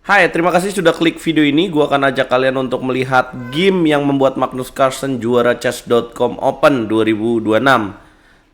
Hai, terima kasih sudah klik video ini. Gua akan ajak kalian untuk melihat game yang membuat Magnus Carlsen juara Chess.com Open 2026.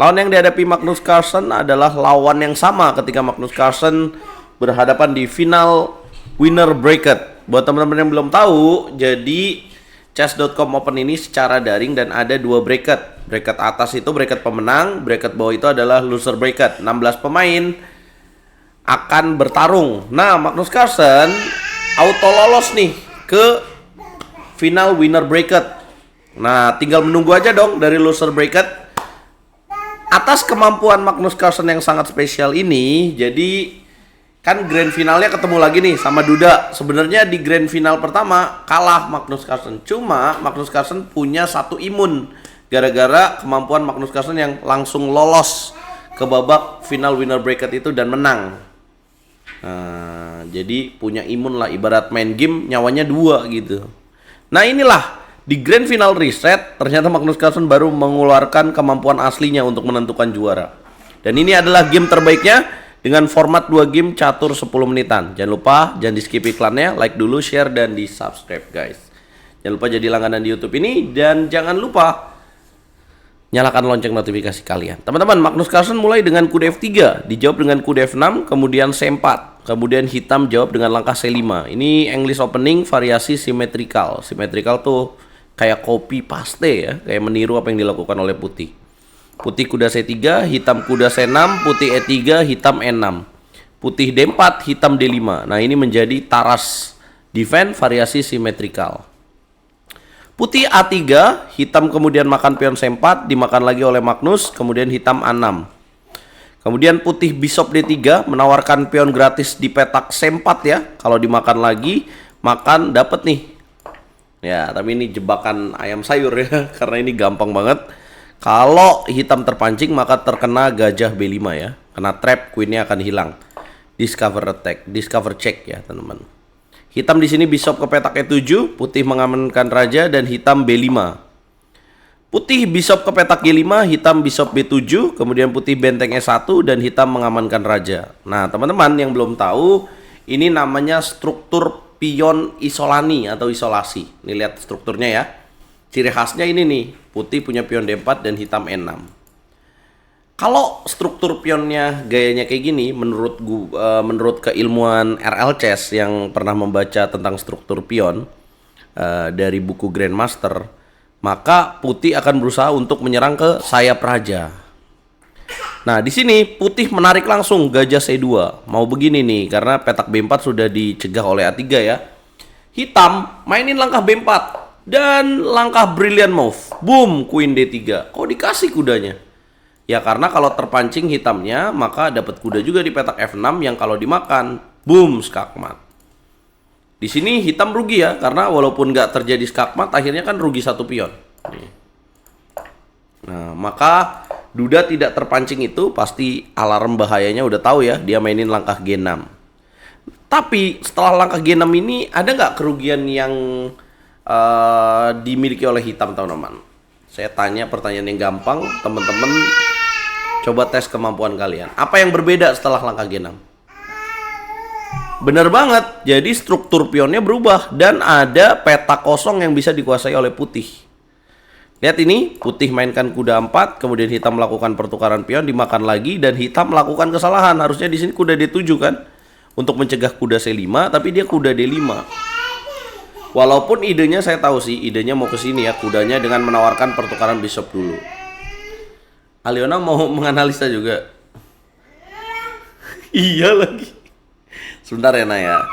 Lawan yang dihadapi Magnus Carlsen adalah lawan yang sama ketika Magnus Carlsen berhadapan di final winner bracket. Buat teman-teman yang belum tahu, jadi Chess.com Open ini secara daring dan ada dua bracket. Bracket atas itu bracket pemenang, bracket bawah itu adalah loser bracket. 16 pemain akan bertarung. Nah, Magnus Carlsen auto lolos nih ke final winner bracket. Nah, tinggal menunggu aja dong dari loser bracket. Atas kemampuan Magnus Carlsen yang sangat spesial ini, jadi kan grand finalnya ketemu lagi nih sama Duda. Sebenarnya di grand final pertama kalah Magnus Carlsen. Cuma Magnus Carlsen punya satu imun gara-gara kemampuan Magnus Carlsen yang langsung lolos ke babak final winner bracket itu dan menang. Nah, jadi punya imun lah, ibarat main game nyawanya dua gitu. Nah, inilah di grand final reset ternyata Magnus Carlsen baru mengeluarkan kemampuan aslinya untuk menentukan juara. Dan ini adalah game terbaiknya dengan format 2 game catur 10 menitan. Jangan lupa jangan di skip iklannya, like dulu, share dan di subscribe guys. Jangan lupa jadi langganan di YouTube ini dan jangan lupa nyalakan lonceng notifikasi kalian. Teman-teman, Magnus Carlsen mulai dengan kuda F3, dijawab dengan kuda F6, kemudian C4, kemudian hitam jawab dengan langkah C5. Ini English opening variasi symmetrical. Symmetrical tuh kayak copy paste ya, kayak meniru apa yang dilakukan oleh putih. Putih kuda C3, hitam kuda C6, putih E3, hitam E6. Putih D4, hitam D5. Nah, ini menjadi taras defense variasi symmetrical. Putih A3, hitam kemudian makan pion C4, dimakan lagi oleh Magnus, kemudian hitam A6. Kemudian putih bishop D3 menawarkan pion gratis di petak C4 ya. Kalau dimakan lagi, makan dapat nih. Ya, tapi ini jebakan ayam sayur ya, karena ini gampang banget. Kalau hitam terpancing maka terkena gajah B5 ya. Kena trap, queennya akan hilang. Discover attack, discover check ya teman-teman. Hitam di sini bishop ke petak E7, putih mengamankan raja dan hitam B5. Putih bishop ke petak G5, hitam bishop B7, kemudian putih benteng E1 dan hitam mengamankan raja. Nah, teman-teman yang belum tahu, ini namanya struktur pion isolani atau isolasi. Ini lihat strukturnya ya. Ciri khasnya ini nih, putih punya pion D4 dan hitam E6. Kalau struktur pionnya gayanya kayak gini, menurut keilmuan RL Chess yang pernah membaca tentang struktur pion dari buku Grandmaster, maka putih akan berusaha untuk menyerang ke sayap raja. Nah, di sini putih menarik langsung gajah C2. Mau begini nih, karena petak B4 sudah dicegah oleh A3 ya. Hitam mainin langkah B4 dan langkah brilliant move. Boom, queen D3. Kok dikasih kudanya? Ya karena kalau terpancing hitamnya maka dapat kuda juga di petak F6 yang kalau dimakan boom skakmat. Di sini hitam rugi ya karena walaupun nggak terjadi skakmat akhirnya kan rugi satu pion. Nah maka Duda tidak terpancing itu pasti alarm bahayanya udah tahu ya, dia mainin langkah G6. Tapi setelah langkah G6 ini ada nggak kerugian yang dimiliki oleh hitam teman-teman? Saya tanya pertanyaan yang gampang, teman-teman coba tes kemampuan kalian. Apa yang berbeda setelah langkah G6? Bener banget, jadi struktur pionnya berubah dan ada petak kosong yang bisa dikuasai oleh putih. Lihat ini, putih mainkan kuda 4, kemudian hitam melakukan pertukaran pion, dimakan lagi dan hitam melakukan kesalahan. Harusnya di sini kuda D7 kan untuk mencegah kuda C5, tapi dia kuda D5. Walaupun idenya saya tahu sih, idenya mau ke sini ya, kudanya dengan menawarkan pertukaran bishop dulu. Aliona mau menganalisa juga. Iya lagi. Sebentar ya Naya.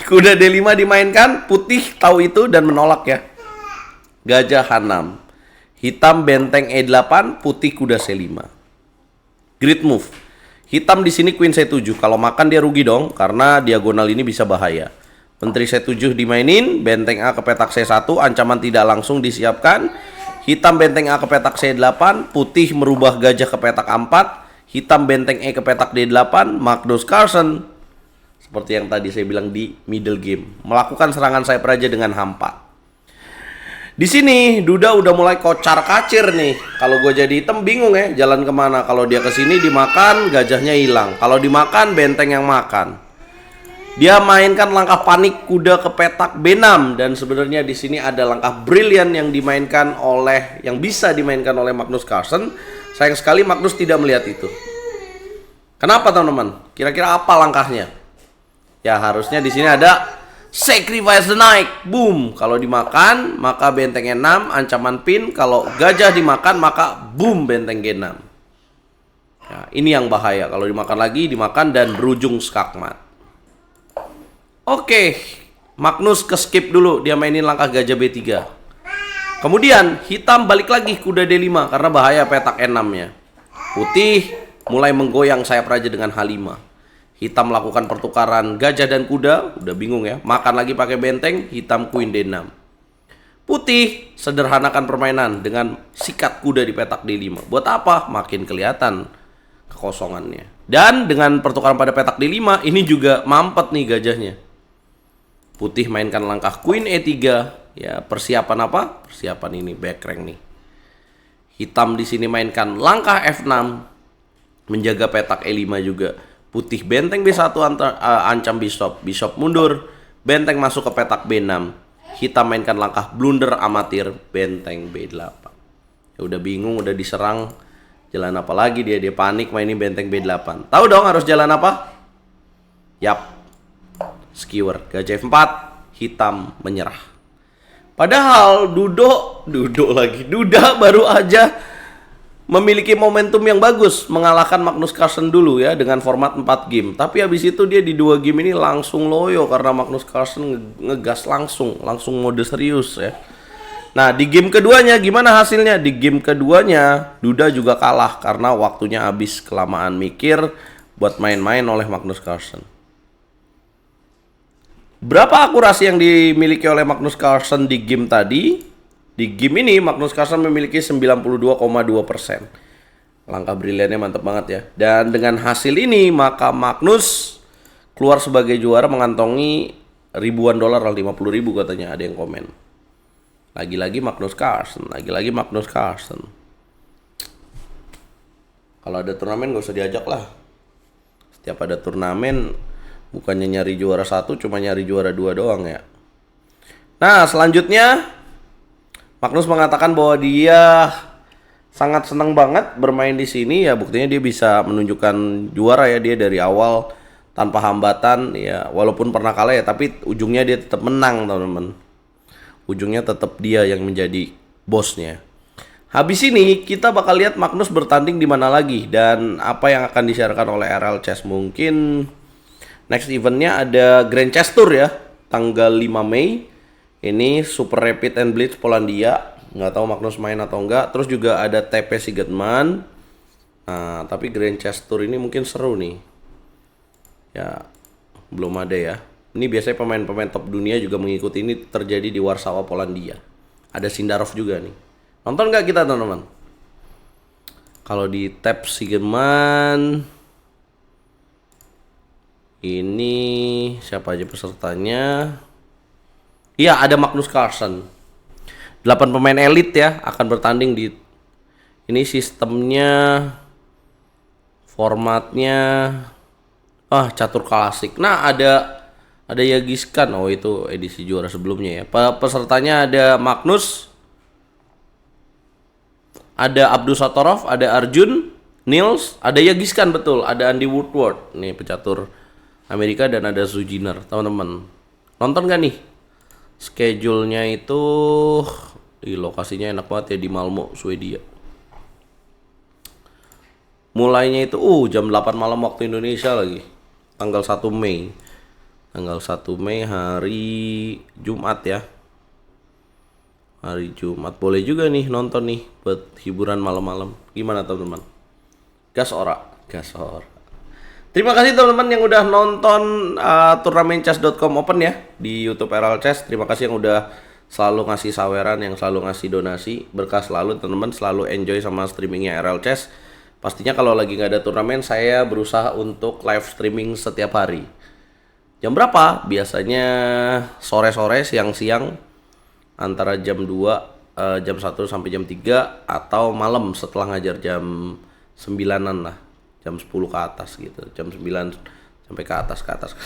Kuda D5 dimainkan, putih tahu itu dan menolak ya. Gajah H6. Hitam benteng E8, putih kuda C5. Great move. Hitam di sini queen C7. Kalau makan dia rugi dong karena diagonal ini bisa bahaya. Menteri C7 dimainin, benteng A ke petak C1, ancaman tidak langsung disiapkan. Hitam benteng A ke petak C8, putih merubah gajah ke petak A4, hitam benteng E ke petak D8, Magnus Carlsen seperti yang tadi saya bilang di middle game, melakukan serangan sayap raja dengan H4. Di sini Duda udah mulai kocar kacir nih. Kalau gue jadi hitam bingung ya jalan kemana. Kalau dia ke sini dimakan, gajahnya hilang. Kalau dimakan, benteng yang makan. Dia mainkan langkah panik kuda ke petak B6 dan sebenarnya di sini ada langkah brilian yang bisa dimainkan oleh Magnus Carlsen. Sayang sekali Magnus tidak melihat itu. Kenapa teman-teman? Kira-kira apa langkahnya? Ya harusnya di sini ada sacrifice the knight. Boom. Kalau dimakan maka benteng E6 ancaman pin. Kalau gajah dimakan maka boom benteng G6. Ya, ini yang bahaya. Kalau dimakan dan berujung skakmat. Oke, Magnus ke skip dulu, dia mainin langkah gajah B3. Kemudian hitam balik lagi kuda D5 karena bahaya petak E6-nya. Putih mulai menggoyang sayap raja dengan H5. Hitam melakukan pertukaran gajah dan kuda, udah bingung ya. Makan lagi pakai benteng, hitam queen D6. Putih sederhanakan permainan dengan sikat kuda di petak D5. Buat apa? Makin kelihatan kekosongannya. Dan dengan pertukaran pada petak D5, ini juga mampet nih gajahnya. Putih mainkan langkah Queen E3, ya persiapan apa? Persiapan ini back rank nih. Hitam di sini mainkan langkah F6, menjaga petak E5 juga. Putih benteng B1 ancam bishop mundur, benteng masuk ke petak B6. Hitam mainkan langkah blunder amatir, benteng B8. Ya udah bingung, udah diserang, jalan apa lagi dia panik mainin benteng B8. Tahu dong harus jalan apa? Yap. Skewer, gajah F4, hitam menyerah. Padahal Duda baru aja memiliki momentum yang bagus mengalahkan Magnus Carlsen dulu ya dengan format 4 game. Tapi habis itu dia di 2 game ini langsung loyo karena Magnus Carlsen ngegas langsung mode serius ya. Nah, di game keduanya gimana hasilnya? Di game keduanya Duda juga kalah karena waktunya habis, kelamaan mikir buat main-main oleh Magnus Carlsen. Berapa akurasi yang dimiliki oleh Magnus Carlsen di game tadi? Di game ini Magnus Carlsen memiliki 92,2%. Langkah briliannya mantap banget ya. Dan dengan hasil ini maka Magnus keluar sebagai juara mengantongi ribuan dolar, 50.000 katanya ada yang komen. Lagi-lagi Magnus Carlsen. Kalau ada turnamen gak usah diajak lah. Setiap ada turnamen bukannya nyari juara 1, cuma nyari juara 2 doang ya. Nah, selanjutnya Magnus mengatakan bahwa dia sangat senang banget bermain di sini ya, buktinya dia bisa menunjukkan juara ya, dia dari awal tanpa hambatan ya, walaupun pernah kalah ya, tapi ujungnya dia tetap menang teman-teman. Ujungnya tetap dia yang menjadi bosnya. Habis ini kita bakal lihat Magnus bertanding di mana lagi dan apa yang akan disiarkan oleh RL Chess. Mungkin next eventnya ada Grand Chess Tour ya, tanggal 5 Mei. Ini Super Rapid and Blitz Polandia. Nggak tahu Magnus main atau enggak. Terus juga ada TP Sigetman. Nah, tapi Grand Chess Tour ini mungkin seru nih. Ya, belum ada ya. Ini biasanya pemain-pemain top dunia juga mengikuti, ini terjadi di Warsawa, Polandia. Ada Sindarov juga nih. Nonton nggak kita teman-teman? Kalau di tab Sigetman, ini siapa aja pesertanya? Iya, ada Magnus Carlsen. 8 pemain elit ya akan bertanding di ini. Sistemnya, formatnya catur klasik. Nah, ada Yagiskan. Oh, itu edisi juara sebelumnya ya. Pesertanya ada Magnus, ada Abdusattorov, ada Arjun, Nils, ada Yagiskan betul, ada Andy Woodward. Nih pecatur Amerika dan ada Zujiner, teman-teman. Nonton gak nih? Schedule-nya itu di lokasinya enak banget ya, di Malmo, Swedia. Mulainya itu jam 8 malam waktu Indonesia lagi. Tanggal 1 Mei. Tanggal 1 Mei hari Jumat ya. Hari Jumat. Boleh juga nih nonton nih buat hiburan malam-malam. Gimana teman-teman? Gas ora? Terima kasih teman-teman yang udah nonton turnamen chess.com Open ya di YouTube RL Chess. Terima kasih yang udah selalu ngasih saweran, yang selalu ngasih donasi. Berkah selalu teman-teman, selalu enjoy sama streamingnya RL Chess. Pastinya kalau lagi nggak ada turnamen, saya berusaha untuk live streaming setiap hari. Jam berapa? Biasanya sore-sore, siang-siang, antara jam 2, jam 1 sampai jam 3, atau malam setelah ngajar jam 9-an lah. Jam 10 ke atas gitu, jam 9 Sampai ke atas ke atas.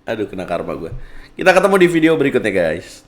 Aduh, kena karma gue. Kita ketemu di video berikutnya guys.